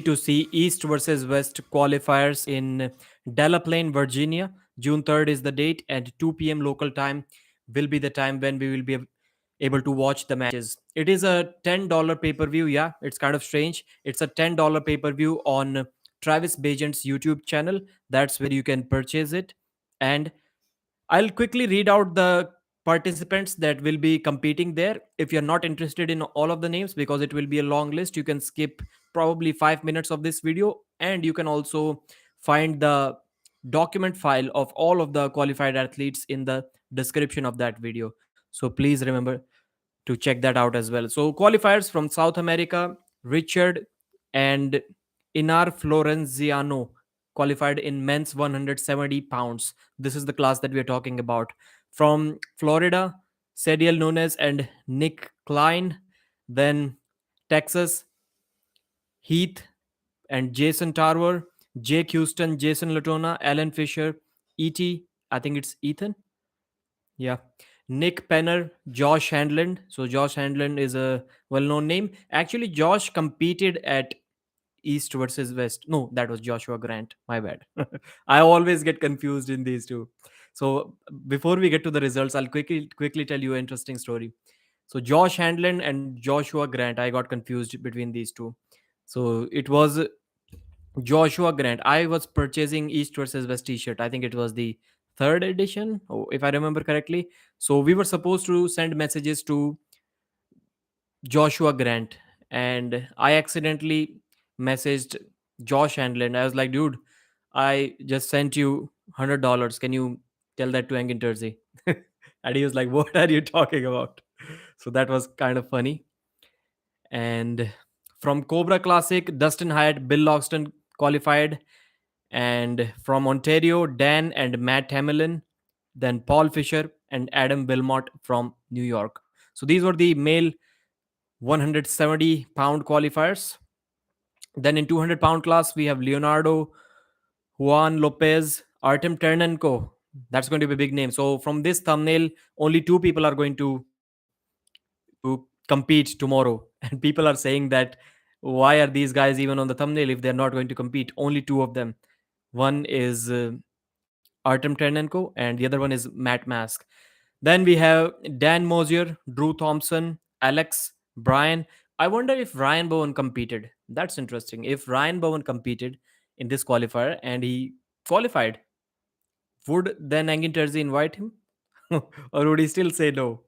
to see East versus West qualifiers in Delaplane, Virginia. June 3rd is the date, and 2 p.m. local time will be the time when we will be able to watch the matches. It is a $10 pay per view. Yeah, it's kind of strange. It's a $10 pay per view on Travis Bajent's YouTube channel. That's where you can purchase it. And I'll quickly read out the participants that will be competing there. If you're not interested in all of the names, because it will be a long list, you can skip probably 5 minutes of this video, and you can also find the document file of all of the qualified athletes in the description of that video. So please remember to check that out as well. So qualifiers from South America: Richard and Inar Florenziano qualified in men's 170 pounds. This is the class that we are talking about. From Florida, Cediel Nunes and Nick Klein. Then Texas, Heath and Jason Tarver. Jake Houston, Jason Latona, Alan Fisher, E.T. I think it's Ethan. Yeah. Nick Penner, Josh Handland. So Josh Handland is a well-known name. Actually, Josh competed at East versus West. No, that was Joshua Grant. My bad. I always get confused in these two. So before we get to the results, I'll quickly tell you an interesting story. So Josh Handland and Joshua Grant, I got confused between these two. So it was Joshua Grant. I was purchasing East versus West T-shirt. I think it was the third edition, if I remember correctly. So we were supposed to send messages to Joshua Grant, and I accidentally messaged Josh Handland. I was like, dude, I just sent you $100. Can you tell that to Engin Terzi? And he was like, what are you talking about? So that was kind of funny. And from Cobra Classic, Dustin Hyatt, Bill Logston qualified. And from Ontario, Dan and Matt Hamilton. Then Paul Fisher and Adam Wilmot from New York. So these were the male 170-pound qualifiers. Then in 200-pound class, we have Leonardo, Juan Lopez, Artem Ternenko. That's going to be a big name. So from this thumbnail, only two people are going to compete tomorrow, and people are saying that why are these guys even on the thumbnail if they're not going to compete? Only two of them. One is Artem Ternenko, and the other one is Matt Mask. Then we have Dan Mosier, Drew Thompson, Alex, Brian. I wonder if Ryan Bowen competed. That's interesting. If Ryan Bowen competed in this qualifier and he qualified, would then Engin Terzi invite him? Or would he still say no?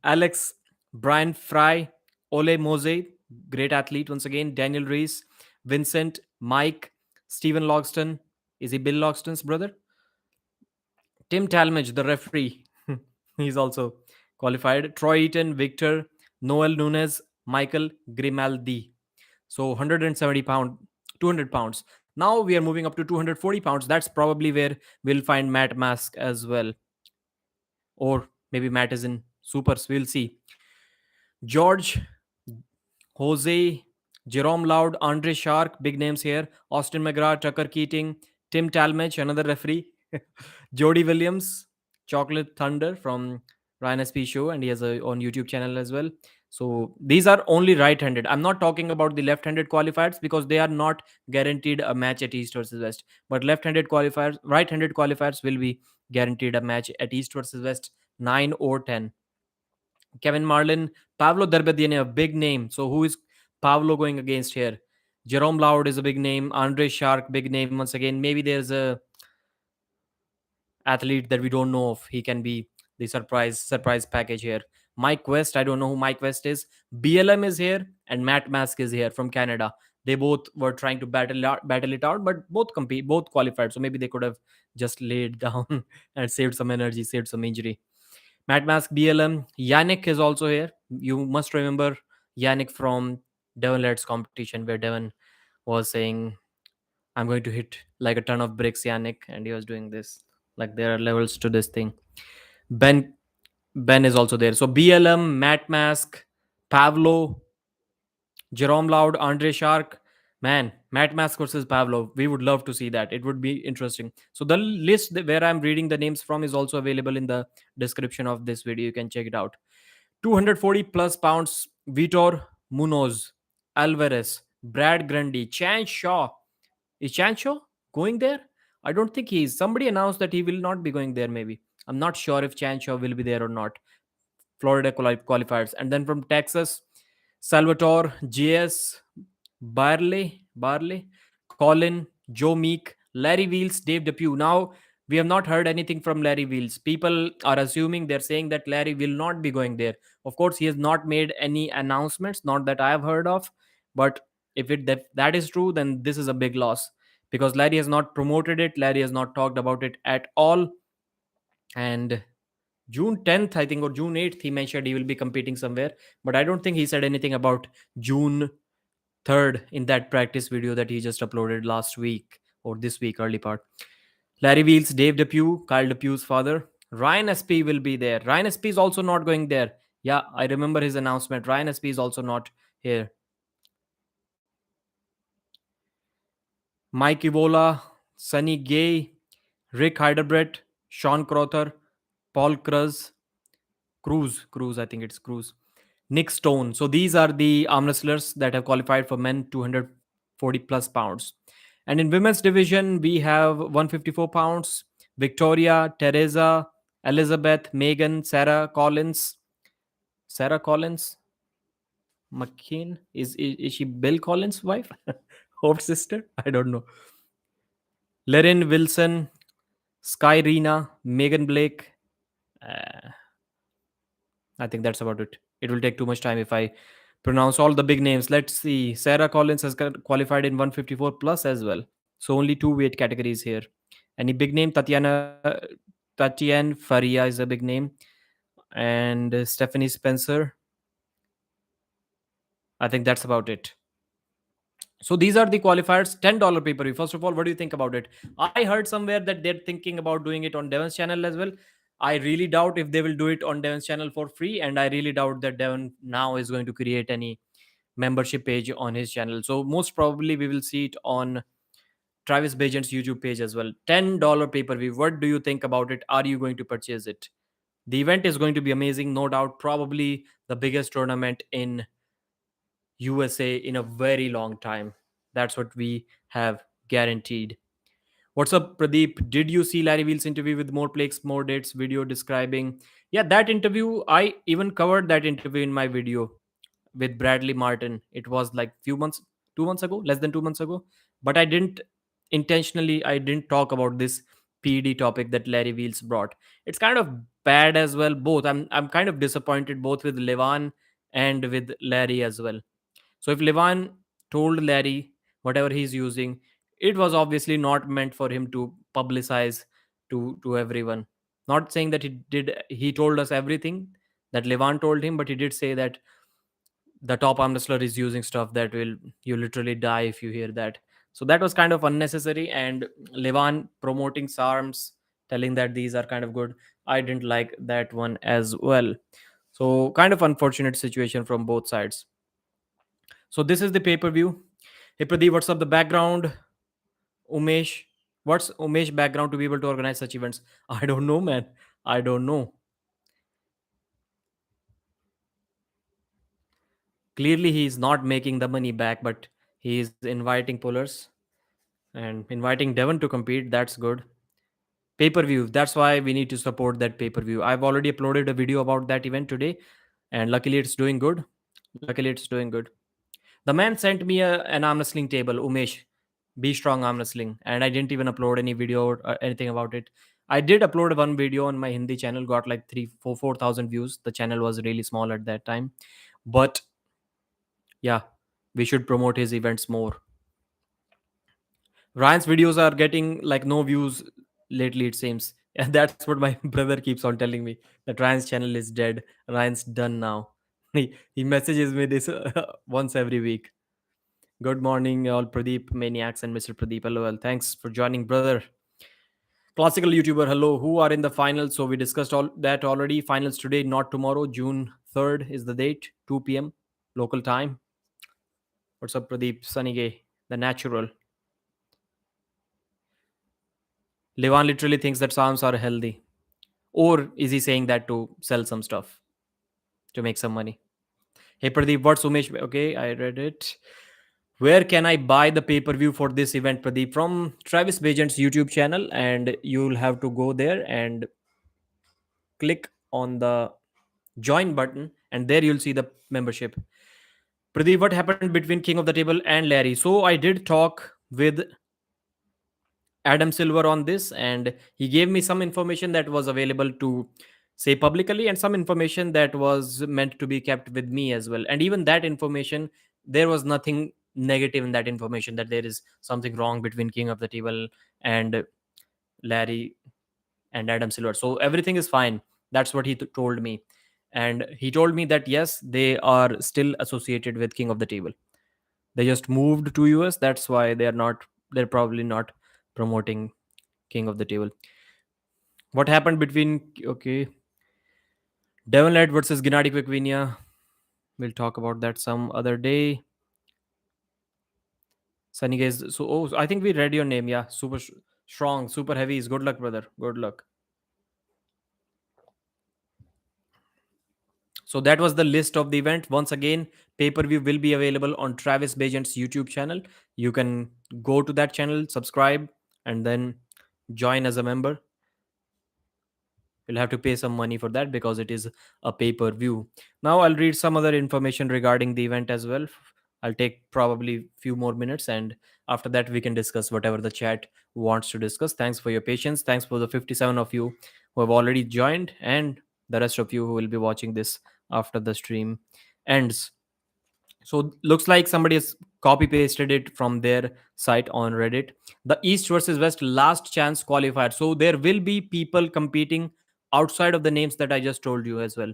Alex, Brian Fry, Ole Mose, great athlete once again, Daniel Reese, Vincent, Mike, Stephen Logston. Is he Bill Logston's brother? Tim Talmadge, the referee, he's also qualified. Troy Eaton, Victor, Noel Nunez, Michael Grimaldi. So 170 pound, 200 pounds. Now we are moving up to 240 pounds. That's probably where we'll find Matt Mask as well. Or maybe Matt is in supers. We'll see. George, Jose, Jerome Loud, Andre Shark, big names here. Austin McGrath, Tucker Keating, Tim Talmadge, another referee. Jody Williams, Chocolate Thunder from Ryan SP Show, and he has a on YouTube channel as well. So these are only right-handed. I'm not talking about the left-handed qualifiers because they are not guaranteed a match at East versus West. But left-handed qualifiers, right-handed qualifiers will be guaranteed a match at East versus West 9 or 10. Kevin Marlin, Pavlo Darbediene, a big name. So who is Pavlo going against here? Jerome Loud is a big name. Andre Shark, big name once again. Maybe there's a athlete that we don't know of. He can be the surprise package here. Mike West, I don't know who Mike West is. BLM is here, and Matt Mask is here from Canada. They both were trying to battle it out, but both qualified. So maybe they could have just laid down and saved some energy, saved some injury. Matt Mask, BLM. Yannick is also here. You must remember Yannick from Devon Led's competition, where Devon was saying, I'm going to hit like a ton of bricks, Yannick. And he was doing this. Like there are levels to this thing. Ben Ben is also there. So BLM, Matt Mask, Pavlo, Jerome Loud, Andre Shark. Man, Matt Mask versus Pavlo. We would love to see that. It would be interesting. So the list where I'm reading the names from is also available in the description of this video. You can check it out. 240 plus pounds, Vitor Munoz, Alvarez, Brad Grundy, Chan Shaw. Is Chan Shaw going there? I don't think he is. Somebody announced that he will not be going there, maybe. I'm not sure if Chan Shaw will be there or not. Florida qualifiers. And then from Texas, Salvatore, JS, Barley, Colin, Joe Meek, Larry Wheels, Dave Depew. Now, we have not heard anything from Larry Wheels. People are assuming, they're saying that Larry will not be going there. Of course, he has not made any announcements, not that I have heard of. But if that is true, then this is a big loss because Larry has not promoted it. Larry has not talked about it at all. And June 10th, I think, or June 8th, he mentioned he will be competing somewhere. But I don't think he said anything about June 3rd in that practice video that he just uploaded last week or this week, early part. Larry Wheels, Dave Depew, Kyle Depue's father. Ryan SP will be there. Ryan SP is also not going there. Yeah, I remember his announcement. Ryan SP is also not here. Mike Evola, Sunny Gay, Rick Heiderbrecht, Sean Crowther, Paul Cruz, I think it's Cruz. Nick Stone. So these are the arm wrestlers that have qualified for men 240 plus pounds. And in women's division, we have 154 pounds. Victoria, Teresa, Elizabeth, Megan, Sarah Collins, McKean. Is she Bill Collins' wife? Or sister? I don't know. Laren Wilson, Sky Rena, Megan Blake. Uh, I think that's about it. It will take too much time if I pronounce all the big names. Let's see. Sarah Collins has qualified in 154 plus as well. So only two weight categories here. Any big name? Tatiane Faria is a big name. And Stephanie Spencer. I think that's about it. So these are the qualifiers. $10 pay per view. First of all, what do you think about it? I heard somewhere that they're thinking about doing it on Devon's channel as well. I really doubt if they will do it on Devon's channel for free, and I really doubt that Devon now is going to create any membership page on his channel. So most probably we will see it on Travis Bajent's YouTube page as well. $10 pay per view. What do you think about it? Are you going to purchase it? The event is going to be amazing, no doubt. Probably the biggest tournament in USA in a very long time. That's what we have guaranteed. What's up, Pradeep? Did you see Larry Wheels' interview with more plays, more dates video describing? Yeah, that interview, I even covered that interview in my video with Bradley Martin. It was like few months, 2 months ago, less than 2 months ago. But I didn't talk about this PD topic that Larry Wheels brought. It's kind of bad as well. Both. I'm kind of disappointed both with Levan and with Larry as well. So if Levan told Larry whatever he's using, it was obviously not meant for him to publicize to everyone. Not saying that he told us everything that Levan told him, but he did say that the top arm wrestler is using stuff that will you literally die if you hear that. So that was kind of unnecessary. And Levan promoting SARMs, telling that these are kind of good. I didn't like that one as well. So kind of unfortunate situation from both sides. So this is the pay per view. Hey Pradeep, what's up? The background, Umesh. What's Umesh background to be able to organize such events? I don't know, man. I don't know. Clearly, he is not making the money back, but he is inviting pullers and inviting Devon to compete. That's good. Pay per view. That's why we need to support that pay per view. I've already uploaded a video about that event today, and luckily it's doing good. Luckily, it's doing good. The man sent me an arm wrestling table, Umesh, Be Strong Arm Wrestling, and I didn't even upload any video or anything about it. I did upload one video on my Hindi channel, got like 4,000 views. The channel was really small at that time, but yeah, we should promote his events more. Ryan's videos are getting like no views lately, it seems. And that's what my brother keeps on telling me, that Ryan's channel is dead. Ryan's done now. He messages me this once every week. Good morning, all Pradeep Maniacs and Mr. Pradeep. Hello, thanks for joining, brother. Classical YouTuber, hello. Who are in the finals? So we discussed all that already. Finals today, not tomorrow. June 3rd is the date, 2 p.m. local time. What's up, Pradeep? Sunny the natural. Levan literally thinks that Psalms are healthy. Or is he saying that to sell some stuff, to make some money? Hey, Pradeep, what's Umesh? Okay, I read it. Where can I buy the pay per view for this event, Pradeep? From Travis Bajent's YouTube channel, and you'll have to go there and click on the join button, and there you'll see the membership. Pradeep, what happened between King of the Table and Larry? So I did talk with Adam Silver on this, and he gave me some information that was available to say publicly, and some information that was meant to be kept with me as well. And even that information, there was nothing negative in that information that there is something wrong between King of the Table and Larry and Adam Silver. So everything is fine. That's what he told me. And he told me that yes, they are still associated with King of the Table. They just moved to US. That's why they're probably not promoting King of the Table. What happened between, okay, Devon Led versus Gennady Quickvinia? We'll talk about that some other day. Sunny guys. So, oh, I think we read your name. Yeah, super strong, super heavies. Good luck, brother. Good luck. So that was the list of the event. Once again, pay per view will be available on Travis Bajent's YouTube channel. You can go to that channel, subscribe, and then join as a member. You'll have to pay some money for that because it is a pay per view. Now I'll read some other information regarding the event as well. I'll take probably few more minutes, and after that we can discuss whatever the chat wants to discuss. Thanks for your patience. Thanks for the 57 of you who have already joined, and the rest of you who will be watching this after the stream ends. So looks like somebody has copy pasted it from their site on Reddit. The East versus West last chance qualifier. So there will be people competing outside of the names that I just told you as well.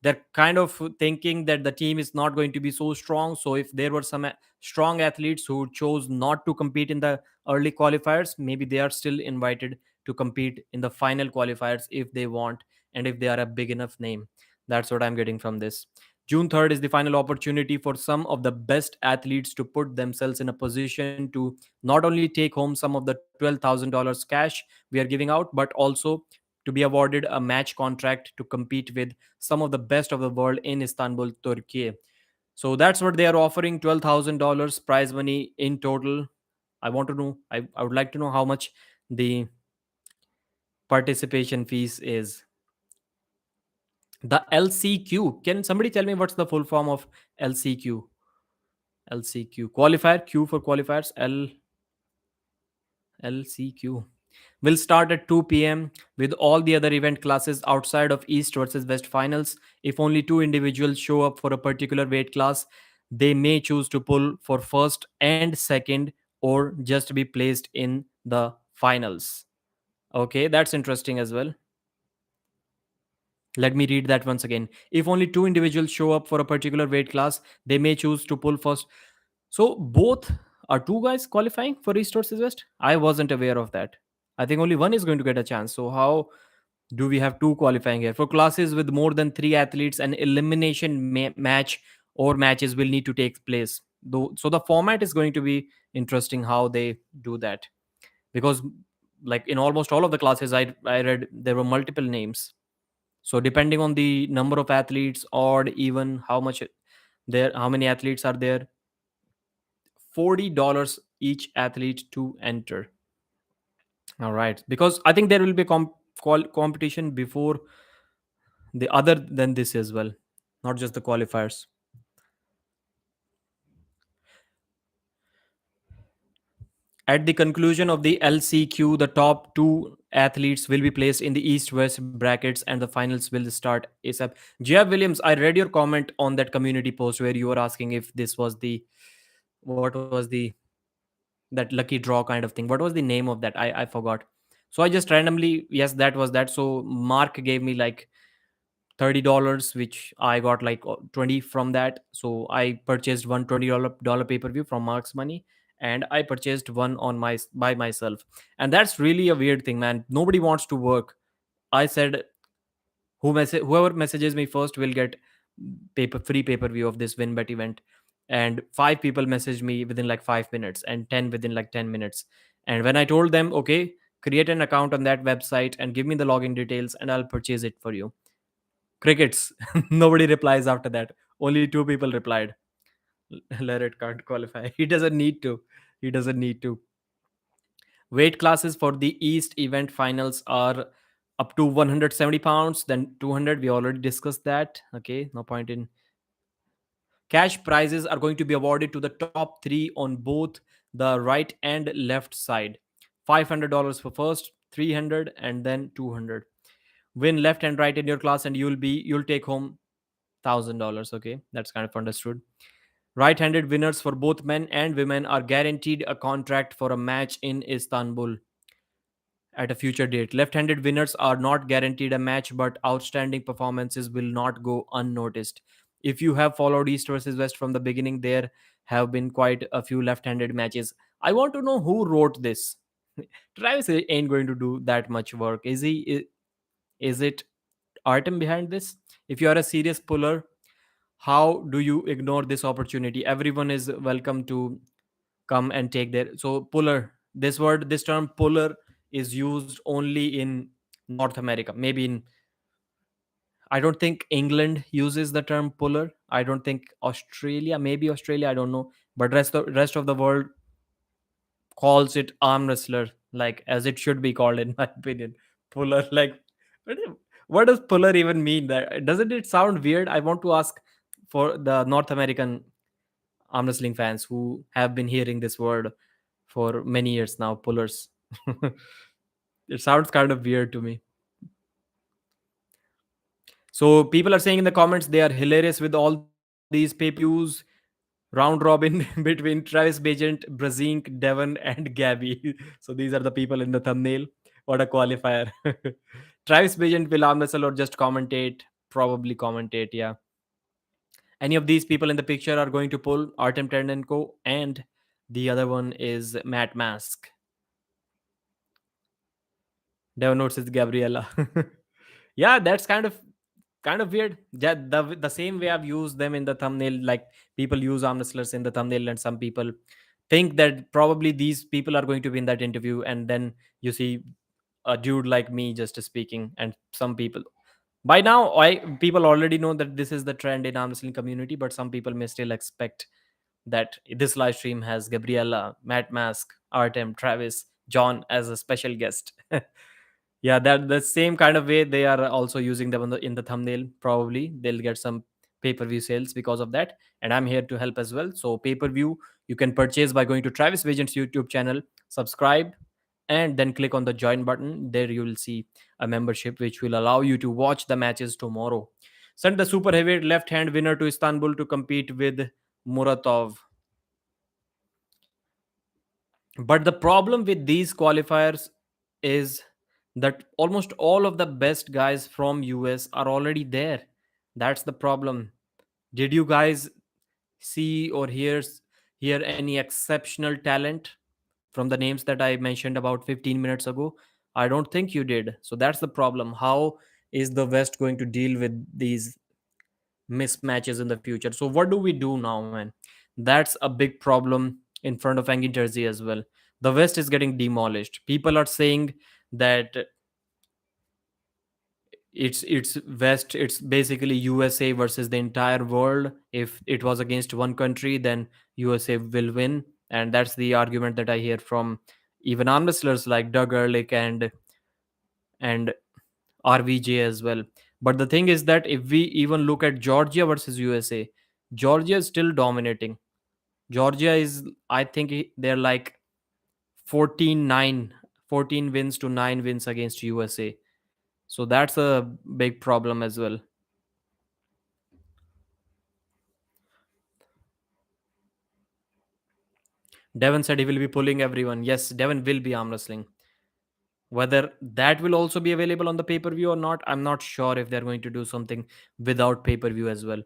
They're kind of thinking that the team is not going to be so strong. So if there were some strong athletes who chose not to compete in the early qualifiers, maybe they are still invited to compete in the final qualifiers if they want and if they are a big enough name. That's what I'm getting from this. June 3rd is the final opportunity for some of the best athletes to put themselves in a position to not only take home some of the $12,000 cash we are giving out, but also to be awarded a match contract to compete with some of the best of the world in Istanbul, Turkey. So that's what they are offering, $12,000 prize money in total. I want to know, I would like to know how much the participation fees is. The LCQ. Can somebody tell me what's the full form of LCQ? LCQ. Qualifier, Q for qualifiers, LCQ. Will start at 2 p.m. with all the other event classes outside of East versus West finals. If only two individuals show up for a particular weight class, they may choose to pull for first and second or just be placed in the finals. Okay, that's interesting as well. Let me read that once again. If only two individuals show up for a particular weight class, they may choose to pull first. So both are two guys qualifying for East versus West? I wasn't aware of that. I think only one is going to get a chance. So how do we have two qualifying here? For classes with more than three athletes, an elimination match or matches will need to take place. Though, so the format is going to be interesting how they do that because, like in almost all of the classes I read, there were multiple names. So depending on the number of athletes or even how much there, how many athletes are there, $40 each athlete to enter. All right, because I think there will be competition before the other than this as well, not just the qualifiers. At the conclusion of the LCQ, the top two athletes will be placed in the East-West brackets, and the finals will start ASAP. Jeb Williams, I read your comment on that community post where you were asking if this was the what was the that lucky draw kind of thing. What was the name of that? I forgot. So I just randomly, yes, that was that. So Mark gave me like $30, which I got like 20 from that. So I purchased one $20 pay-per-view from Mark's money, and I purchased one on my by myself. And that's really a weird thing, man. Nobody wants to work. I said whoever messages me first will get free pay-per-view of this WinBet event. And five people messaged me within like 5 minutes, and 10 within like 10 minutes. And when I told them, okay, create an account on that website and give me the login details and I'll purchase it for you, crickets. Nobody replies after that. Only two people replied. Larrett can't qualify. He doesn't need to. He doesn't need to. Weight classes for the East event finals are up to 170 pounds, then 200. We already discussed that. Okay, no point in. Cash prizes are going to be awarded to the top three on both the right and left side. $500 for first, 300, and then 200. Win left and right in your class, and you'll take home $1,000. Okay, that's kind of understood. Right-handed winners for both men and women are guaranteed a contract for a match in Istanbul at a future date. Left-handed winners are not guaranteed a match, but outstanding performances will not go unnoticed. If you have followed East versus West from the beginning, there have been quite a few left-handed matches. I want to know who wrote this. Travis ain't going to do that much work. Is he? Is it Artem behind this? If you are a serious puller, how do you ignore this opportunity? Everyone is welcome to come and take their. So puller, this term puller is used only in North America. Maybe in, I don't think England uses the term puller. I don't think Australia, maybe Australia, I don't know. But rest of the world calls it arm wrestler, like as it should be called, in my opinion. Puller, like what what does puller even mean? That doesn't it sound weird? I want to ask for the North American arm wrestling fans who have been hearing this word for many years now, pullers. It sounds kind of weird to me. So people are saying in the comments they are hilarious with all these pay-per-views, round robin between Travis Bajent, Brzenk, Devon, and Gabby. So these are the people in the thumbnail. What a qualifier. Travis Bajent will arm wrestle or just commentate? Probably commentate, yeah. Any of these people in the picture are going to pull Artem Ternenko, and the other one is Matt Mask. Devon notes is Gabriella. Yeah, that's kind of weird. Yeah, the same way I've used them in the thumbnail, like people use arm wrestlers in the thumbnail, and some people think that probably these people are going to be in that interview, and then you see a dude like me just speaking, and some people by now I people already know that this is the trend in arm wrestling community, but some people may still expect that this live stream has Gabriella, Matt Mask, Artem, Travis, John as a special guest. Yeah, that the same kind of way they are also using them in the thumbnail. Probably they'll get some pay-per-view sales because of that, and I'm here to help as well. So pay-per-view you can purchase by going to Travis Vigent's YouTube channel, subscribe, and then click on the join button. There you will see a membership which will allow you to watch the matches tomorrow. Send the super heavyweight left hand winner to Istanbul to compete with Muratov. But the problem with these qualifiers is that almost all of the best guys from US are already there. That's the problem. Did you guys see or hear any exceptional talent from the names that I mentioned about 15 minutes ago? I don't think you did. So that's the problem. How is the West going to deal with these mismatches in the future? So what do we do now, man? That's a big problem in front of Angin Jersey as well. The West is getting demolished. People are saying that it's West, it's basically USA versus the entire world. If it was against one country, then USA will win, and that's the argument that I hear from even arm wrestlers like Doug Ehrlich and RVJ as well. But the thing is that if we even look at Georgia versus USA, Georgia is still dominating. Georgia is, I think they're like 14-9, 14 wins to 9 wins against USA. So that's a big problem as well. Devon said he will be pulling everyone. Yes, Devon will be arm wrestling. Whether that will also be available on the pay per view or not, I'm not sure if they're going to do something without pay per view as well.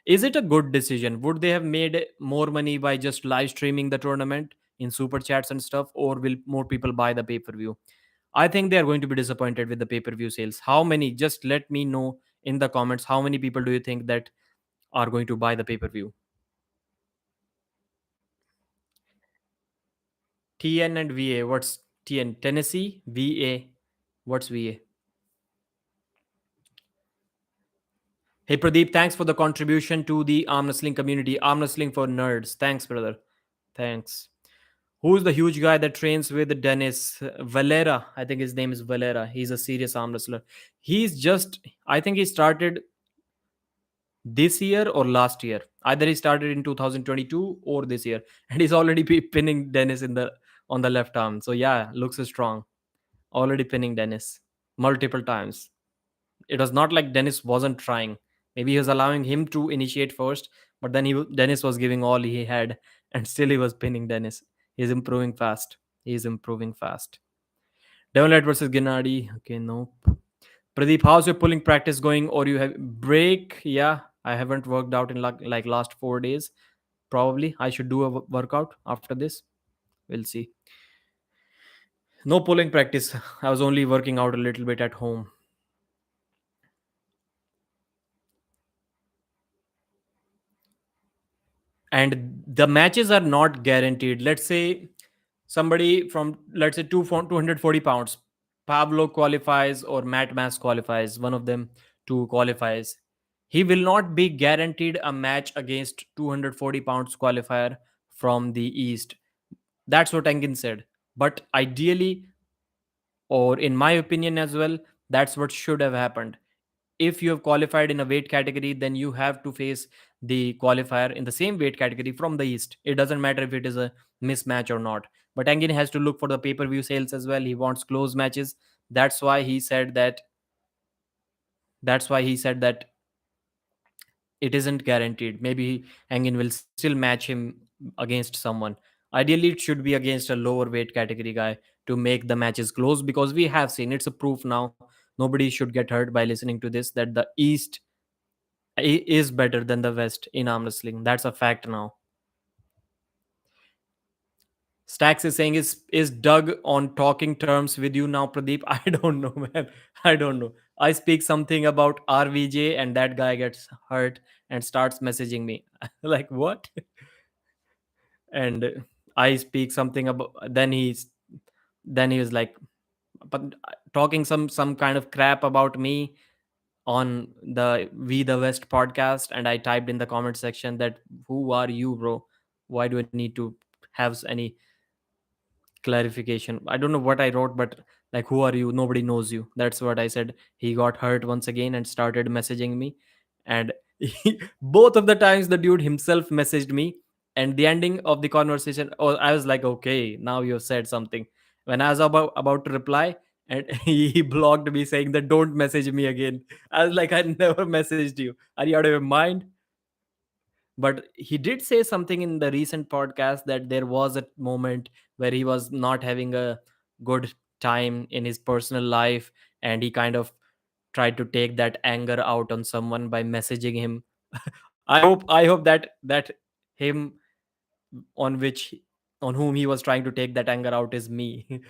Is it a good decision? Would they have made more money by just live streaming the tournament in super chats and stuff, or will more people buy the pay per view? I think they are going to be disappointed with the pay per view sales. How many? Just let me know in the comments. How many people do you think that are going to buy the pay per view? TN and VA. What's TN? Tennessee? VA. What's VA? Hey Pradeep, thanks for the contribution to the arm wrestling community. Arm wrestling for nerds. Thanks, brother. Thanks. Who's the huge guy that trains with Dennis? Valera. I think his name is Valera. He's a serious arm wrestler. He's just, I think he started this year or last year. Either he started in 2022 or this year. And he's already pinning Dennis in the on the left arm. So yeah, looks strong. Already pinning Dennis multiple times. It was not like Dennis wasn't trying. Maybe he was allowing him to initiate first, but then Dennis was giving all he had, and still he was pinning Dennis. He's improving fast. He's improving fast. Devon versus Gennady. Okay, no. Pradeep, how's your pulling practice going? Or you have break? Yeah, I haven't worked out in like last 4 days. Probably I should do a workout after this. We'll see. No pulling practice. I was only working out a little bit at home. And the matches are not guaranteed. Let's say somebody from, let's say, 240 pounds, Pablo qualifies or Matt Mass qualifies, one of them two qualifies. He will not be guaranteed a match against 240 pounds qualifier from the East. That's what Engin said. But ideally, or in my opinion as well, that's what should have happened. If you have qualified in a weight category, then you have to face the qualifier in the same weight category from the East. It doesn't matter if it is a mismatch or not. But Engin has to look for the pay-per-view sales as well. He wants close matches. That's why he said that. That's why he said that it isn't guaranteed. Maybe Engin will still match him against someone. Ideally, it should be against a lower weight category guy to make the matches close, because we have seen it's a proof now. Nobody should get hurt by listening to this, that the East is better than the West in arm wrestling. That's a fact now. Stacks is saying, is Doug on talking terms with you now, Pradeep? I don't know, man. I don't know. I speak something about RVJ and that guy gets hurt and starts messaging me. Like what? And I speak something about, then he was like, but talking some kind of crap about me on the We the West podcast, and I typed in the comment section that, who are you, bro? Why do I need to have any clarification? I don't know what I wrote, but like, who are you? Nobody knows you. That's what I said. He got hurt once again and started messaging me, and both of the times the dude himself messaged me. And the ending of the conversation, oh, I was like, okay, now you've said something. When I was about to reply, and he blocked me saying that, don't message me again. I was like, I never messaged you. Are you out of your mind? But he did say something in the recent podcast that there was a moment where he was not having a good time in his personal life, and he kind of tried to take that anger out on someone by messaging him. I hope that him on which on whom he was trying to take that anger out is me.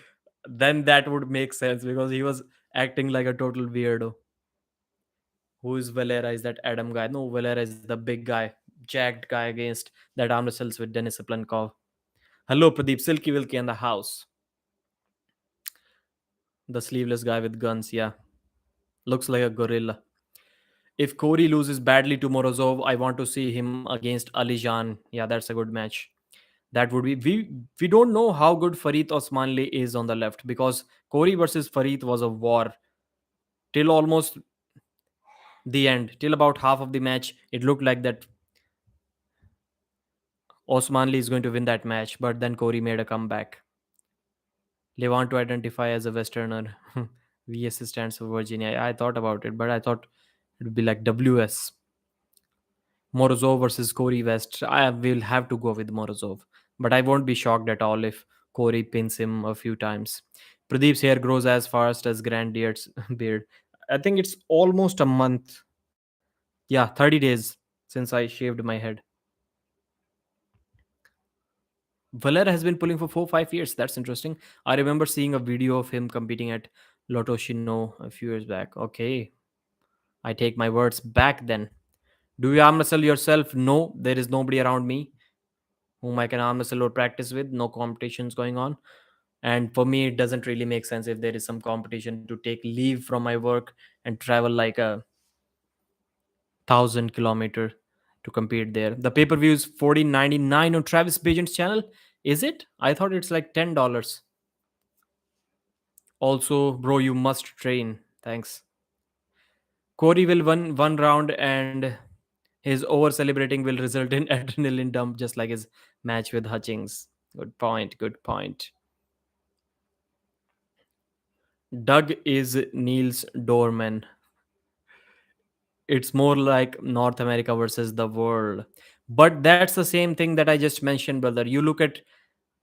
Then that would make sense, because he was acting like a total weirdo. Who is Valera? Is that Adam guy? No, Valera is the big guy, jacked guy against that arm wrestles with Denis Plankov. Hello, Pradeep. Silky Wilkie in the house. The sleeveless guy with guns. Yeah, looks like a gorilla. If Corey loses badly to Morozov, I want to see him against Alijan. Yeah, that's a good match. That would be, we don't know how good Farid Osmanli is on the left, because Corey versus Farid was a war till almost the end, till about half of the match. It looked like that Osmanli is going to win that match, but then Corey made a comeback. They want to identify as a Westerner. VS stands for Virginia. I thought about it, but I thought it would be like WS. Morozov versus Corey West. I will have to go with Morozov, but I won't be shocked at all if Corey pins him a few times. Pradeep's hair grows as fast as Grandier's beard. I think it's almost a month. Yeah, 30 days since I shaved my head. Valera has been pulling for 4 5 years. That's interesting. I remember seeing a video of him competing at Lotto Shino a few years back. Okay, I take my words back then. Do you arm wrestle yourself? No, there is nobody around me whom I can arm wrestle or practice with. No competitions going on. And for me, it doesn't really make sense if there is some competition to take leave from my work and travel like a 1,000 kilometer to compete there. The pay per view is 14.99 on Travis Pageant's channel. Is it? I thought it's like $10. Also, bro, you must train. Thanks. Corey will win one round and his over celebrating will result in adrenaline dump just like his match with Hutchings. Good point. Good point. Doug is Neil's doorman. It's more like North America versus the world. But that's the same thing that I just mentioned, brother. You look at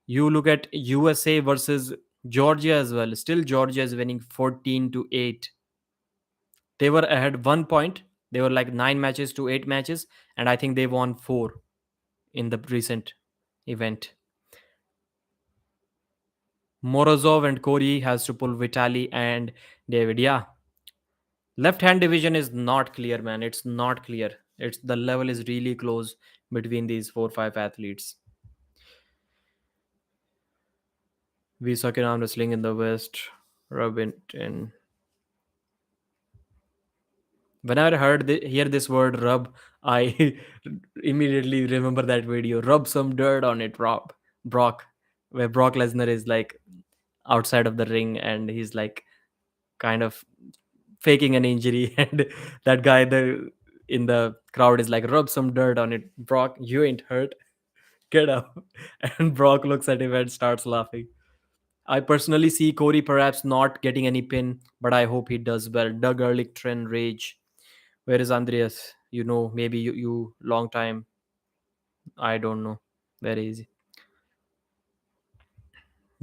USA versus Georgia as well. Still Georgia is winning 14 to 8. They were ahead 1 point. They were like 9 matches to 8 matches and I think they won 4 in the recent event. Morozov and Corey has to pull Vitali and David. Yeah, left hand division is not clear, man. It's not clear. It's the level is really close between these 4 5 athletes. We suck in arm wrestling in the West. Robin and whenever I hear this word rub, I immediately remember that video. Rub some dirt on it, Rob. Brock, where Brock Lesnar is like outside of the ring and he's like kind of faking an injury, and that guy in the crowd is like, rub some dirt on it, Brock. You ain't hurt. Get up. And Brock looks at him and starts laughing. I personally see Corey perhaps not getting any pin, but I hope he does well. Doug Ehrlich, Trent Rage. Where is Andreas? Maybe you long time. I don't know. Very easy.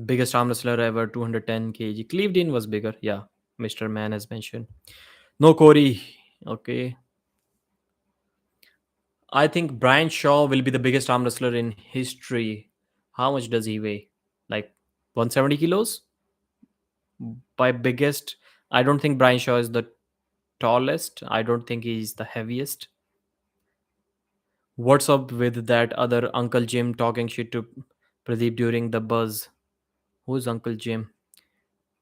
Biggest arm wrestler ever, 210 kg. Cleveland was bigger. Yeah, Mr. Man has mentioned. No Corey. Okay. I think Brian Shaw will be the biggest arm wrestler in history. How much does he weigh? Like 170 kilos? By biggest, I don't think Brian Shaw is the tallest. I don't think he's the heaviest. What's up with that other Uncle Jim talking shit to Pradeep during the buzz? Who's Uncle Jim?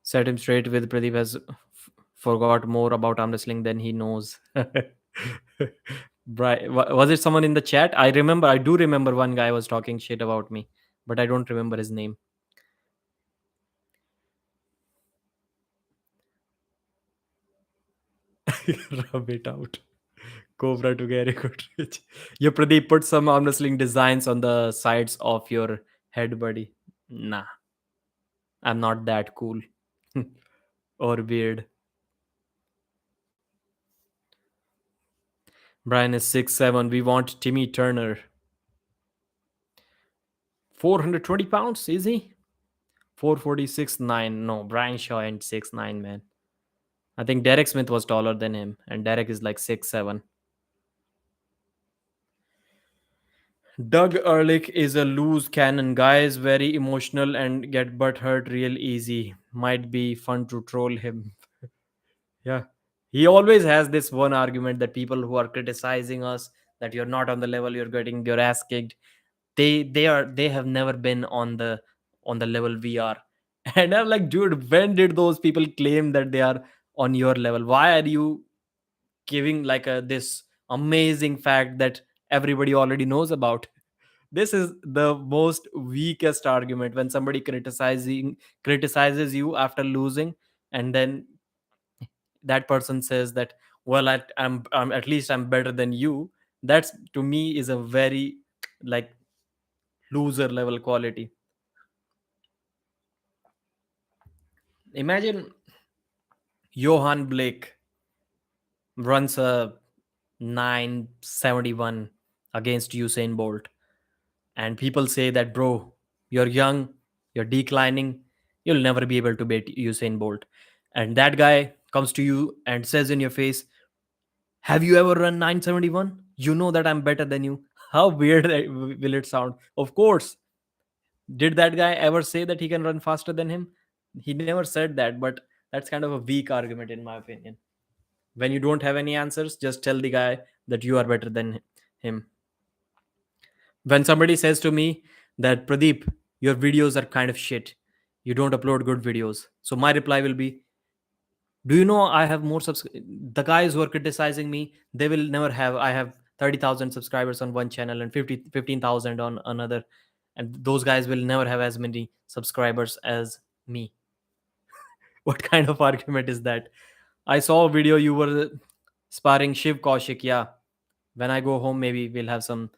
Set him straight with Pradeep has forgot more about arm wrestling than he knows. Was it someone in the chat? I do remember one guy was talking shit about me, but I don't remember his name. Rub it out. Cobra to get a good reach. You Pradeep put some arm wrestling designs on the sides of your head, buddy. Nah, I'm not that cool or weird. Brian is 6'7". We want Timmy Turner. 420 pounds, is he? 446.9. No, Brian Shaw ain't 6'9", man. I think Derek Smith was taller than him, and Derek is like 6'7". Doug Ehrlich is a loose cannon. Guy is very emotional and get butt hurt real easy. Might be fun to troll him. Yeah. He always has this one argument that people who are criticizing us, that you're not on the level, you're getting your ass kicked. They have never been on the level we are. And I'm like, dude, when did those people claim that they are on your level? Why are you giving like this amazing fact that everybody already knows about? This is the most weakest argument when somebody criticizes you after losing, and then that person says that, well, I'm at least I'm better than you. That's to me is a very like loser level quality. Imagine Johan Blake runs a 971 against Usain Bolt, and people say that, bro, you're young, you're declining, you'll never be able to beat Usain Bolt. And that guy comes to you and says in your face, have you ever run 971? You know that I'm better than you. How weird will it sound? Of course. Did that guy ever say that he can run faster than him? He never said that, but that's kind of a weak argument in my opinion. When you don't have any answers, just tell the guy that you are better than him. When somebody says to me that, Pradeep, your videos are kind of shit, you don't upload good videos, so my reply will be, Do you know I have more the guys who are criticizing me, they will never have. I have 30,000 subscribers on one channel and 15,000 on another, and those guys will never have as many subscribers as me. What kind of argument is that? I saw a video you were sparring Shiv Kaushik. Yeah, when I go home, maybe we'll have some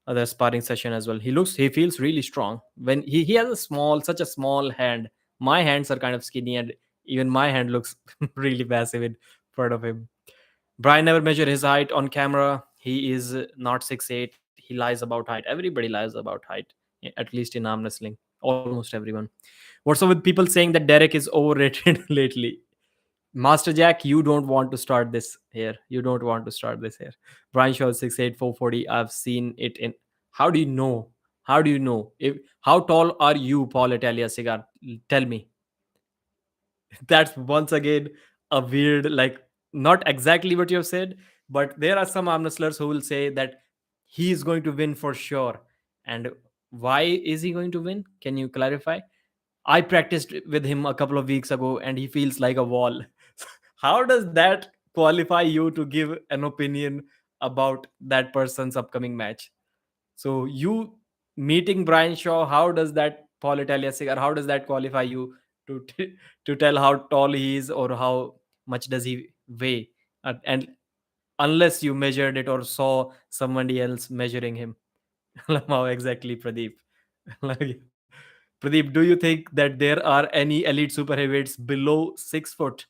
other sparring session as well. He feels really strong. When he has a such a small hand. My hands are kind of skinny, and even my hand looks really massive in front of him. Brian never measured his height on camera. He is not 6'8". He lies about height. Everybody lies about height, at least in arm wrestling. Almost everyone. What's up with people saying that Derek is overrated lately? Master Jack, you don't want to start this here. You don't want to start this here. Brian Shaw 6'8", 440. I've seen it in. How do you know? How do you know? If how tall are you, Paul Italia Cigar? Tell me. That's once again a weird, like, not exactly what you have said, but there are some arm wrestlers who will say that he is going to win for sure. And why is he going to win? Can you clarify? I practiced with him a couple of weeks ago and he feels like a wall. How does that qualify you to give an opinion about that person's upcoming match? So you meeting Brian Shaw, how does that Paul Italia cigar, how does that qualify you to to tell how tall he is or how much does he weigh? And unless you measured it or saw somebody else measuring him. How exactly, Pradeep? Like, Pradeep, do you think that there are any elite super heavyweights below 6 foot?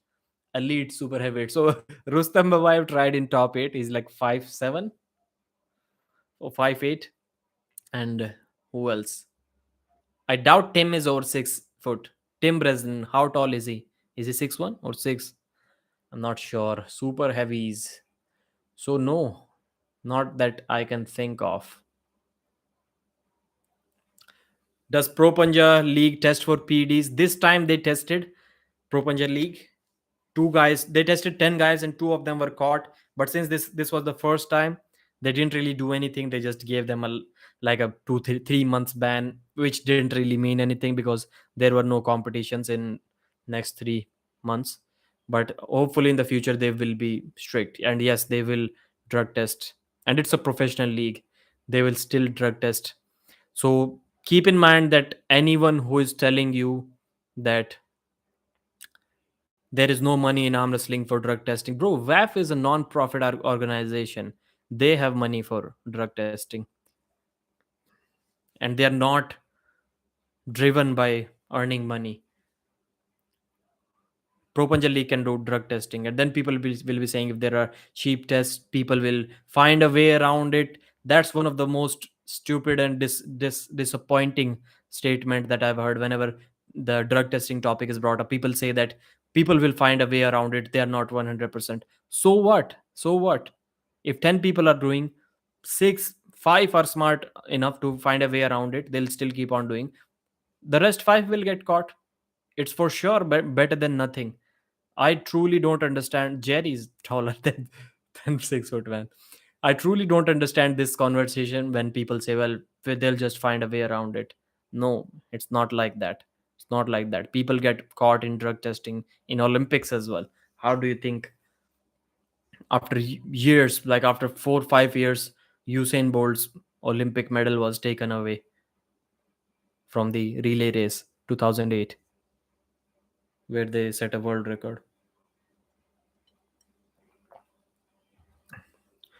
Elite super heavyweight. So Rustam Babayev tried in top eight. He's like 5'7" or 5'8". And who else? I doubt Tim is over 6 foot. Tim Brzen, how tall is he? Is he 6'1" or 6? I'm not sure. Super heavies. So no, not that I can think of. Does Pro Panja League test for PEDs? This time they tested Pro Panja League. Two guys, they tested 10 guys and two of them were caught. But since this was the first time, they didn't really do anything. They just gave them a like a 2 3 months ban, which didn't really mean anything because there were no competitions in next 3 months. But hopefully in the future they will be strict. And yes, they will drug test. And it's a professional league. They will still drug test. So keep in mind that anyone who is telling you that there is no money in arm wrestling for drug testing, bro, WAF is a non-profit organization. They have money for drug testing, and they are not driven by earning money. Propanjali can do drug testing, and then people will be saying if there are cheap tests, people will find a way around it. That's one of the most stupid and disappointing statement that I've heard whenever the drug testing topic is brought up. People say that people will find a way around it. They are not 100%. So what? So what? If 10 people are doing, six, five are smart enough to find a way around it, they'll still keep on doing. The rest five will get caught. It's for sure better than nothing. I truly don't understand. Jerry's taller than 6 foot, man. I truly don't understand this conversation when people say, well, they'll just find a way around it. No, it's not like that. It's not like that. People get caught in drug testing in Olympics as well. How do you think after years, like after 4 5 years, Usain Bolt's Olympic medal was taken away from the relay race 2008, where they set a world record?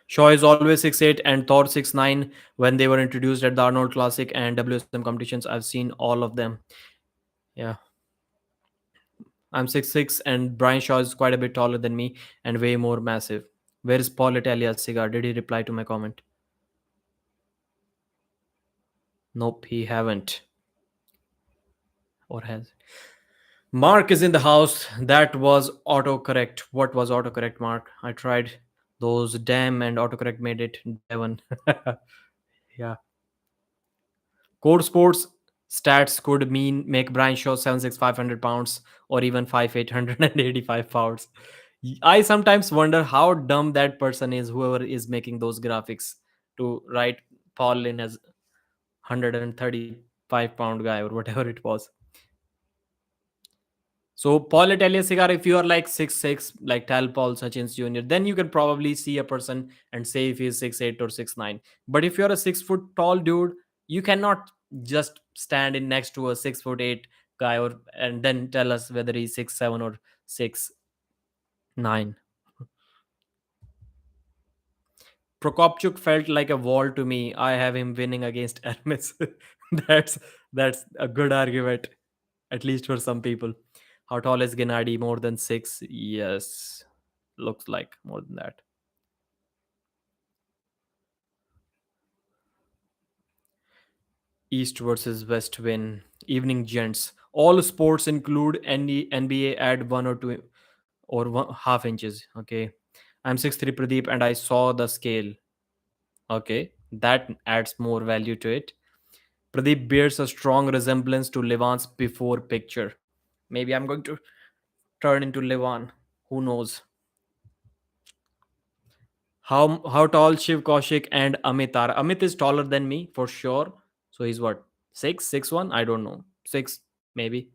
Shaw is always 6'8" and Thor 6'9" when they were introduced at the Arnold Classic and WSM competitions. I've seen all of them. Yeah. I'm 6'6" and Brian Shaw is quite a bit taller than me and way more massive. Where is Paul Italia's cigar? Did he reply to my comment? Nope, he haven't. Or has. Mark is in the house. That was autocorrect. What was autocorrect, Mark? I tried those damn and autocorrect made it Devon. Yeah. Core sports stats could mean make Brian Shaw 7'6", 500 pounds, or even 5'8", 185 pounds. I sometimes wonder how dumb that person is, whoever is making those graphics, to write Paul Lynn as 135-pound guy or whatever it was. So Paul Italia cigar, if you are like 6'6", like Tal Paul Sachin's Jr., then you can probably see a person and say if he's 6'8" or 6'9". But if you're a 6 foot tall dude, you cannot just stand in next to a 6'8" guy or and then tell us whether he's 6'7" or 6'9". Prokopchuk felt like a wall to me. I have him winning against Hermes. that's that's a good argument, at least for some people. How tall is Gennady? More than 6? Yes, looks like more than that. East versus West win. Evening gents. All sports include any NBA add 1 or 2 or half inches. Okay. I'm 6'3", Pradeep, and I saw the scale. Okay. That adds more value to it. Pradeep bears a strong resemblance to Levant's before picture. Maybe I'm going to turn into Levant. Who knows? How tall Shiv Kaushik and Amit are? Amit is taller than me for sure. So he's what, 6'1"? I don't know. 6 maybe.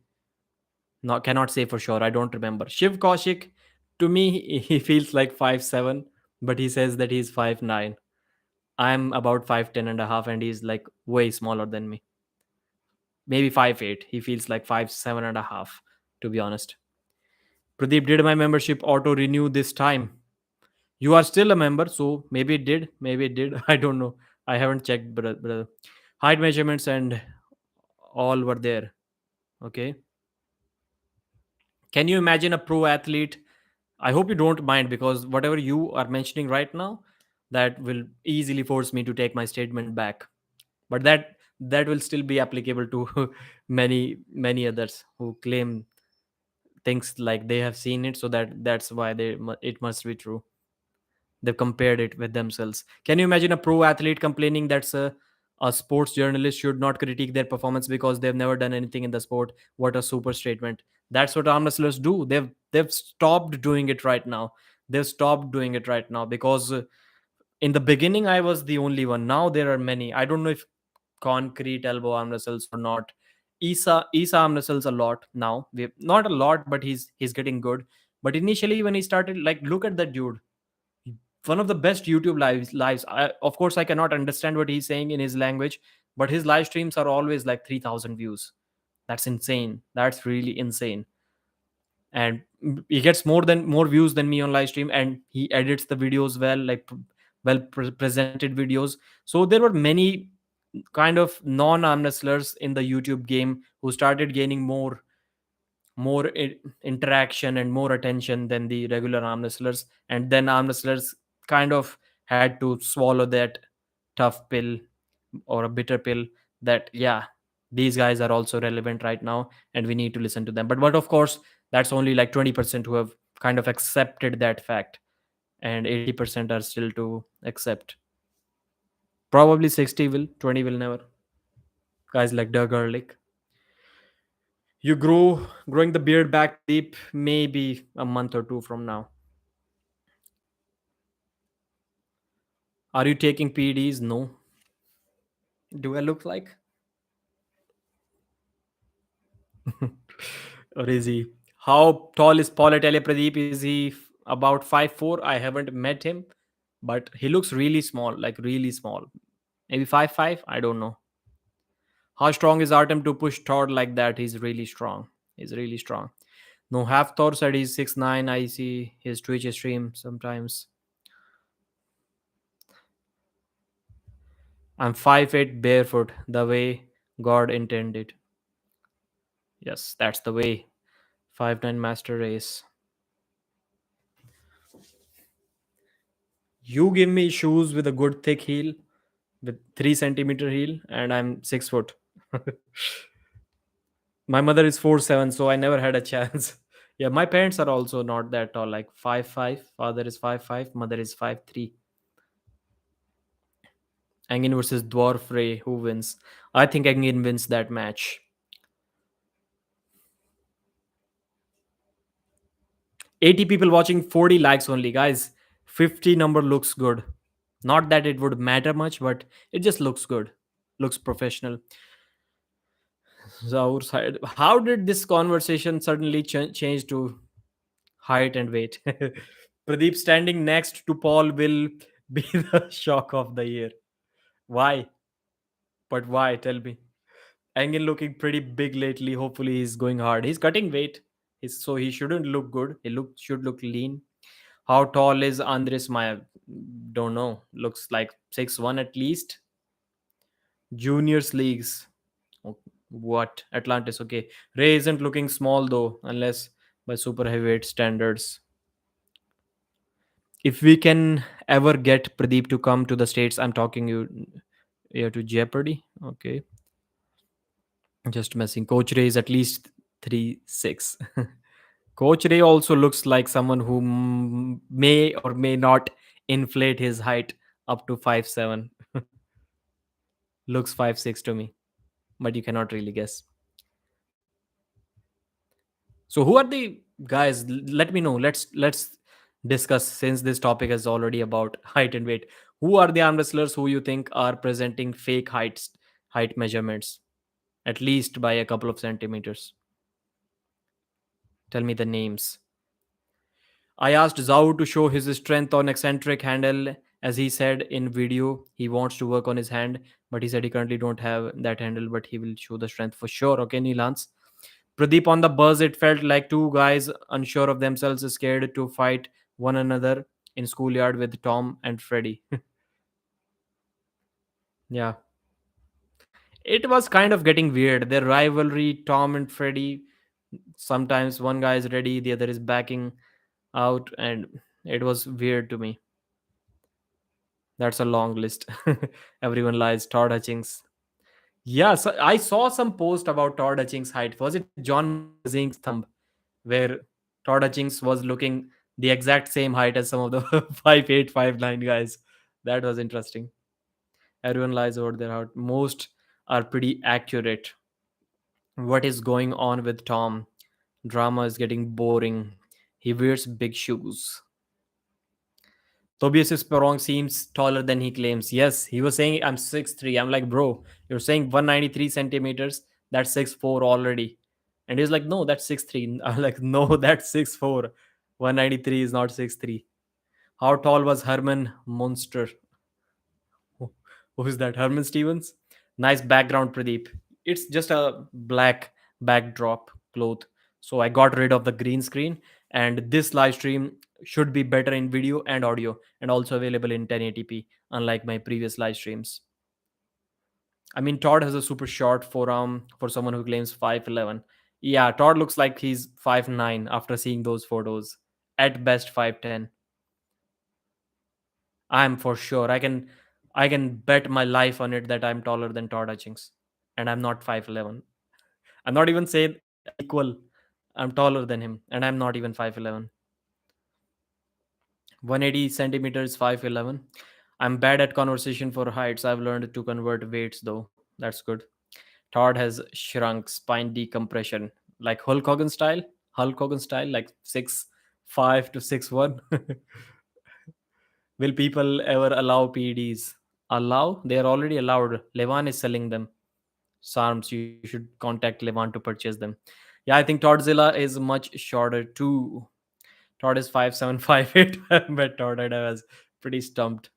No, cannot say for sure. I don't remember. Shiv Kaushik, to me, he feels like 5'7", but he says that he's 5'9". I'm about 5'10" and a half, and he's like way smaller than me. Maybe 5'8". He feels like 5'7" and a half, to be honest. Pradeep, did my membership auto renew this time? You are still a member, so maybe it did. Maybe it did. I don't know. I haven't checked, brother. Height measurements and all were there. Okay. Can you imagine a pro athlete? I hope you don't mind because whatever you are mentioning right now, that will easily force me to take my statement back. But that will still be applicable to many others who claim things like they have seen it, so that's why it must be true. They've compared it with themselves. Can you imagine a pro athlete complaining that a sports journalist should not critique their performance because they've never done anything in the sport? What a super statement. That's what arm wrestlers do. They've stopped doing it right now. They've stopped doing it right now because in the beginning I was the only one. Now there are many. I don't know if concrete elbow arm wrestles or not. Isa arm wrestles a lot now. Not a lot, but he's getting good. But initially when he started, like, look at that dude, one of the best YouTube lives. Of course, I cannot understand what he's saying in his language, but his live streams are always like 3,000 views. That's insane. That's really insane. And he gets more views than me on live stream, and he edits the videos well, like presented videos. So there were many kind of non-arm wrestlers in the YouTube game who started gaining more interaction and more attention than the regular arm wrestlers, and then arm wrestlers kind of had to swallow that tough pill or a bitter pill that, yeah, these guys are also relevant right now and we need to listen to them. But of course, that's only like 20% who have kind of accepted that fact, and 80% are still to accept. Probably 60 will, 20 will never. Guys like Doug Ehrlich. You growing the beard back deep, maybe a month or two from now. Are you taking PEDs? No. Do I look like? Or is he? How tall is Paul Atelier Pradeep? Is he about 5'4"? I haven't met him, but he looks really small, like really small. Maybe 5'5"? I don't know. How strong is Artem to push Thor like that? He's really strong. He's really strong. No, half Thor said he's 6'9". I see his Twitch stream sometimes. I'm 5'8" barefoot, the way God intended. Yes, that's the way. 5'9" master race. You give me shoes with a good thick heel, with 3 centimeter heel, and I'm 6 foot. My mother is 4'7", so I never had a chance. Yeah, my parents are also not that tall, like 5'5". Father is 5'5", mother is 5'3". Engin versus Dwarf Ray, who wins? I think Engin wins that match. 80 people watching, 40 likes only, guys. 50 number looks good. Not that it would matter much, but it just looks good. Looks professional. Zaur's height. How did this conversation suddenly change to height and weight? Pradeep standing next to Paul will be the shock of the year. Why? But why? Tell me. Engin looking pretty big lately. Hopefully, he's going hard. He's cutting weight. So he shouldn't look good. Should look lean. How tall is Andres Maya? Don't know. Looks like 6'1" at least. Juniors leagues. Oh, what? Atlantis. Okay. Ray isn't looking small though, unless by super heavyweight standards. If we can ever get Pradeep to come to the States, I'm talking you here to Jeopardy. Okay. Just messing. Coach Ray is at least 3'6". Coach Ray also looks like someone who may or may not inflate his height up to 5'7". Looks 5'6" to me, but you cannot really guess. So who are the guys? Let me know. Let's discuss, since this topic is already about height and weight. Who are the arm wrestlers who you think are presenting fake height measurements, at least by a couple of centimeters? Tell me the names. I asked Zhao to show his strength on eccentric handle, as he said in video he wants to work on his hand, but he said he currently don't have that handle, but he will show the strength for sure. Okay, Neelance. Pradeep on the buzz. It felt like two guys unsure of themselves, scared to fight one another in schoolyard with Tom and Freddy. Yeah, it was kind of getting weird. Their rivalry, Tom and Freddy. Sometimes one guy is ready, the other is backing out, and it was weird to me. That's a long list. Everyone lies. Todd Hutchings. Yeah, so I saw some post about Todd Hutchings' height. Was it John Brzenk's thumb, where Todd Hutchings was looking the exact same height as some of the 5'8", 5'9" guys? That was interesting. Everyone lies over their heart. Most are pretty accurate. What is going on with Tom? Drama is getting boring. He wears big shoes. Tobias Perong seems taller than he claims. Yes, he was saying I'm 6'3". I'm like, bro, you're saying 193 centimeters. That's 6'4" already. And he's like, no, that's 6'3". I'm like, no, that's 6'4". 193 is not 6'3". How tall was Herman Monster? Who- Who's that? Herman Stevens? Nice background, Pradeep. It's just a black backdrop cloth. So I got rid of the green screen, and this live stream should be better in video and audio, and also available in 1080p, unlike my previous live streams. I mean, Todd has a super short forearm for someone who claims 5'11". Yeah, Todd looks like he's 5'9" after seeing those photos. At best 5'10". I'm for sure. I can bet my life on it that I'm taller than Todd Hutchings. And I'm not 5'11". I'm not even saying equal. I'm taller than him. And I'm not even 5'11". 180 centimeters, 5'11". I'm bad at conversation for heights. I've learned to convert weights though. That's good. Todd has shrunk, spine decompression. Like Hulk Hogan style? Hulk Hogan style, like 6'5" to 6'1". Will people ever allow PEDs? Allow? They are already allowed. Levan is selling them. SARMs, you should contact Levan to purchase them. Yeah, I think Toddzilla is much shorter too. Todd is 5'7", 5'8". But Todd I was pretty stumped.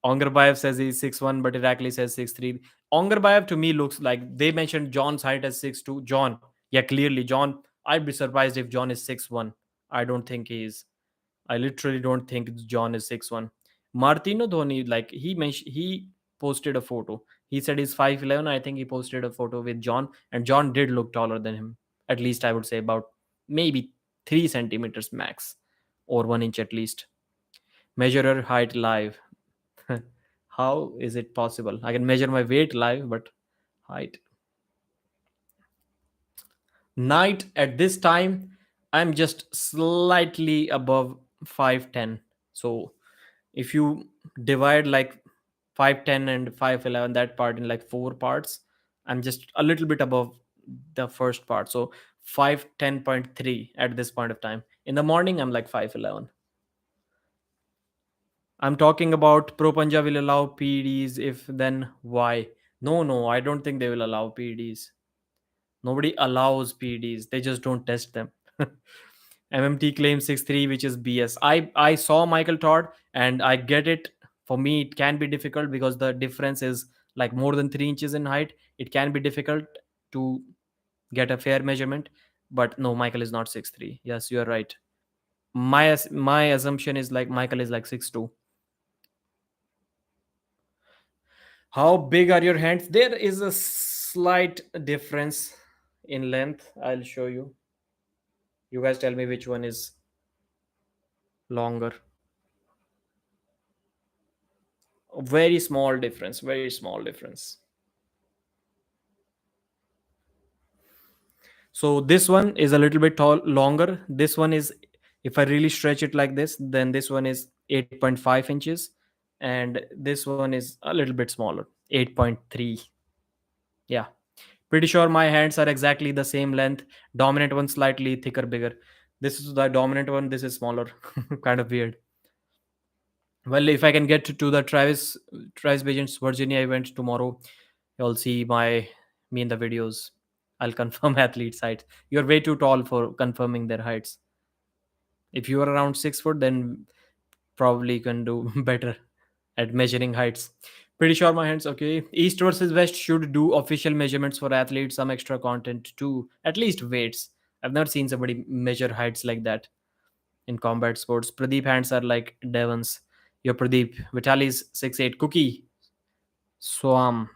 Ongarbayev says he's 6'1", but Irakli says 6'3". Ongarbayev to me looks like they mentioned John's height as 6'2". John, yeah, clearly John. I'd be surprised if John is 6'1". I don't think he is. I literally don't think John is 6'1". Martino Dhoni, like he posted a photo. He said he's 5'11". I think he posted a photo with John, and John did look taller than him. At least I would say about maybe 3 centimeters max, or 1 inch at least. Measurer height live. How is it possible? I can measure my weight live, but height. Night at this time, I'm just slightly above 5'10". So if you divide like 5'10" and 5'11", that part in like 4 parts, I'm just a little bit above the first part. So 5'10.3" at this point of time. In the morning, I'm like 5'11". I'm talking about Pro Panja will allow PEDs. If then why? No, I don't think they will allow PEDs. Nobody allows PDs. They just don't test them. MMT claims 6'3", which is BS. I saw Michael Todd and I get it. For me, it can be difficult because the difference is like more than 3 inches in height. It can be difficult to get a fair measurement. But no, Michael is not 6'3". Yes, you are right. My assumption is like Michael is like 6'2". How big are your hands? There is a slight difference in length. I'll show you. You guys tell me which one is longer. Very small difference. Very small difference. So this one is a little bit longer. This one is, if I really stretch it like this, then this one is 8.5 inches, and this one is a little bit smaller, 8.3. Yeah, pretty sure my hands are exactly the same length. Dominant one slightly thicker, bigger. This is the dominant one. This is smaller. Kind of weird. Well, if I can get to the Travis Bagent's Virginia event tomorrow, you'll see me in the videos. I'll confirm athletes' heights. You're way too tall for confirming their heights. If you are around 6 foot, then probably you can do better at measuring heights. Pretty sure my hands okay. East versus West should do official measurements for athletes, some extra content too, at least weights. I've never seen somebody measure heights like that in combat sports. Pradeep hands are like Devon's. Your Pradeep. Vitali's 6'8". Cookie. Swam.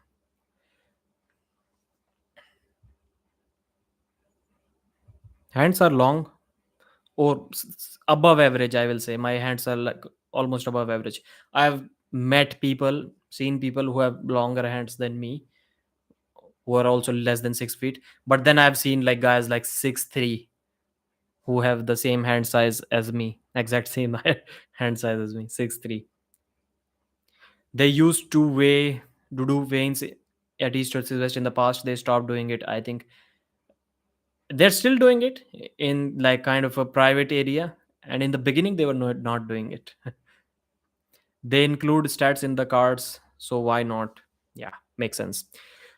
Hands are long or above average, I will say. My hands are like almost above average. I've met people, seen people who have longer hands than me, who are also less than 6 feet. But then I've seen like guys like 6'3" who have the same hand size as me, exact same hand size as me, 6'3". They used to do veins at East versus West in the past. They stopped doing it. I think they're still doing it in like kind of a private area, and in the beginning they were not doing it. They include stats in the cards, so why not? Yeah, makes sense.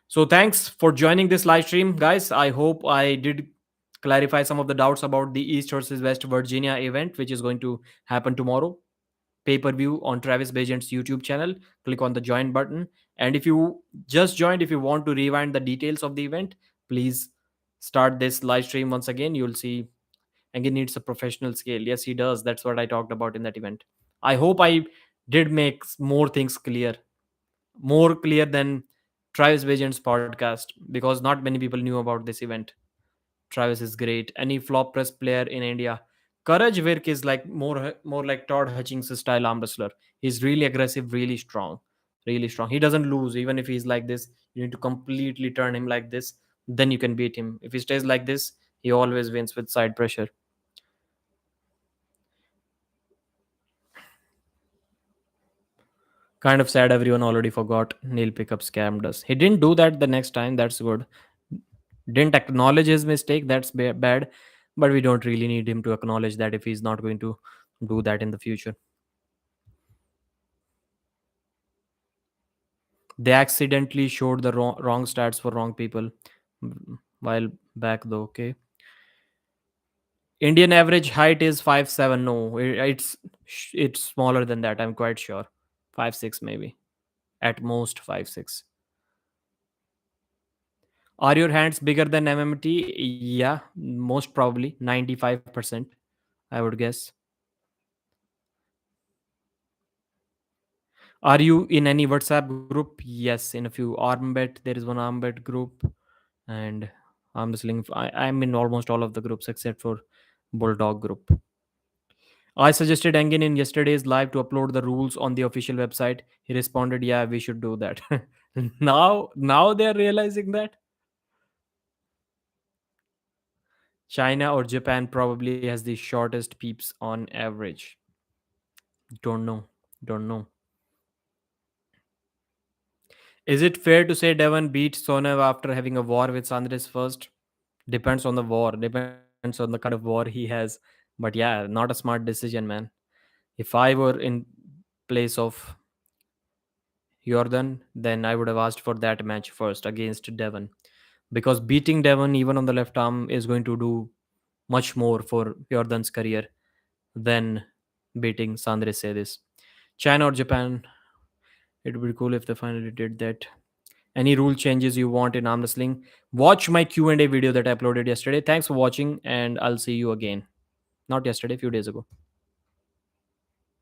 So thanks for joining this live stream, guys. I hope I did clarify some of the doubts about the East versus West Virginia event, which is going to happen tomorrow. Pay-per-view on Travis Bagent's YouTube channel. Click on the join button. And if you just joined, if you want to rewind the details of the event, please start this live stream once again. You'll see Engin needs a professional scale. Yes, he does. That's what I talked about in that event. I hope I did make more things clear, more clear than Travis Bagent's podcast, because not many people knew about this event. Travis is great. Any flop press player in India. Courage Virk is like more like Todd Hutchings style arm wrestler. He's really aggressive, really strong, really strong. He doesn't lose even if he's like this. You need to completely turn him like this, then you can beat him. If he stays like this, he always wins with side pressure. Kind of sad everyone already forgot Neil Pickup scammed us. He didn't do that the next time. That's good. Didn't acknowledge his mistake. That's bad. But we don't really need him to acknowledge that if he's not going to do that in the future. They accidentally showed the wrong stats for wrong people while back though. Okay. Indian average height is 5'7". No, it's smaller than that. I'm quite sure. 5'6" maybe. At most 5'6". Are your hands bigger than MMT? Yeah, most probably 95%. I would guess. Are you in any WhatsApp group? Yes, in a few. Armbet, there is one Armbet group, and I'm listening. I'm in almost all of the groups except for Bulldog group. I suggested Engin in yesterday's live to upload the rules on the official website. He responded, "Yeah, we should do that." Now they're realizing that China or Japan probably has the shortest peeps on average. Don't know. Don't know. Is it fair to say Devon beat Sonev after having a war with Sandres first? Depends on the war. Depends on the kind of war he has. But yeah, not a smart decision, man. If I were in place of Jordan, then I would have asked for that match first against Devon. because beating Devon even on the left arm is going to do much more for Jordan's career than beating Sandre Sedis. China or Japan, it would be cool if they finally did that. Any rule changes you want in arm wrestling? Watch my Q&A video that I uploaded yesterday. Thanks for watching, and I'll see you again. Not yesterday, a few days ago.